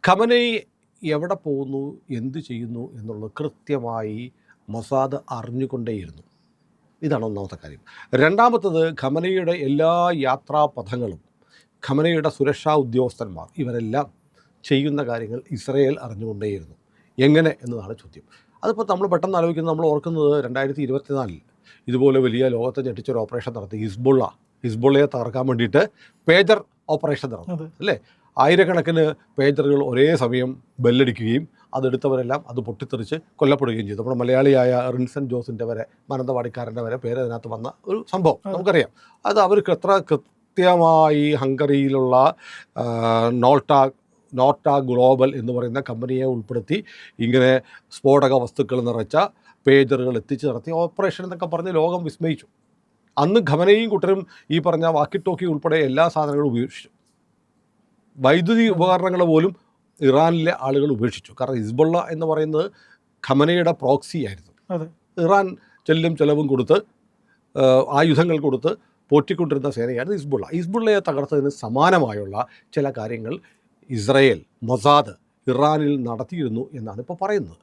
ഖമനൈ എവിടെ പോകുന്നു, എന്ത് ചെയ്യുന്നു എന്നുള്ളത് കൃത്യമായി മൊസാദ് അറിഞ്ഞുകൊണ്ടേയിരുന്നു. ഇതാണ് ഒന്നാമത്തെ കാര്യം. രണ്ടാമത്തത്, ഖമനയുടെ എല്ലാ യാത്രാപഥങ്ങളും ഖമനയുടെ സുരക്ഷാ ഉദ്യോഗസ്ഥന്മാർ ഇവരെല്ലാം ചെയ്യുന്ന കാര്യങ്ങൾ ഇസ്രയേൽ അറിഞ്ഞുകൊണ്ടേയിരുന്നു. എങ്ങനെ എന്നതാണ് ചോദ്യം. അതിപ്പോൾ നമ്മൾ പെട്ടെന്ന് ആലോചിക്കുന്നത്, നമ്മൾ ഓർക്കുന്നത് 2024 ഇതുപോലെ വലിയ ലോകത്തെ ഞെട്ടിച്ചൊരു ഓപ്പറേഷൻ നടത്തി ഹിസ്ബുള്ളയെ തകർക്കാൻ വേണ്ടിയിട്ട് പേജർ ഓപ്പറേഷൻ നടന്നു അല്ലേ. ആയിരക്കണക്കിന് പേജറുകൾ ഒരേ സമയം ബെല്ലടിക്കുകയും അതെടുത്തവരെല്ലാം അത് പൊട്ടിത്തെറിച്ച് കൊല്ലപ്പെടുകയും ചെയ്തു. നമ്മുടെ മലയാളിയായ റിൻസൺ ജോസിൻ്റെ വരെ, മാനന്തവാടിക്കാരൻ്റെ വരെ പേര് അതിനകത്ത് വന്ന ഒരു സംഭവം നമുക്കറിയാം. അത് അവർക്ക് എത്ര കൃത്യമായി ഹംഗറിയിലുള്ള നോട്ട ഗ്ലോബൽ എന്ന് പറയുന്ന കമ്പനിയെ ഉൾപ്പെടുത്തി ഇങ്ങനെ സ്ഫോടക വസ്തുക്കൾ നിറച്ച പേജറുകൾ എത്തിച്ച് നടത്തിയ ഓപ്പറേഷൻ എന്നൊക്കെ പറഞ്ഞ് ലോകം വിസ്മയിച്ചു. അന്ന് ഖമനയും കൂട്ടരും ഈ പറഞ്ഞ വാക്കി ടോക്കി ഉൾപ്പെടെ എല്ലാ സാധനങ്ങളും ഉപേക്ഷിച്ചു. വൈദ്യുതി ഉപകരണങ്ങൾ പോലും ഇറാനിലെ ആളുകൾ ഉപേക്ഷിച്ചു. കാരണം ഹിസ്ബുള്ള എന്ന് പറയുന്നത് ഖമനയുടെ പ്രോക്സി ആയിരുന്നു. ഇറാൻ ചെലവും കൊടുത്ത് ആയുധങ്ങൾ കൊടുത്ത് പോറ്റിക്കൊണ്ടിരുന്ന സേനയാണ് ഹിസ്ബുള്ളയെ തകർത്തതിന് സമാനമായുള്ള ചില കാര്യങ്ങൾ ഇസ്രയേൽ മൊസാദ് ഇറാനിൽ നടത്തിയിരുന്നു എന്നാണ് ഇപ്പോൾ പറയുന്നത്.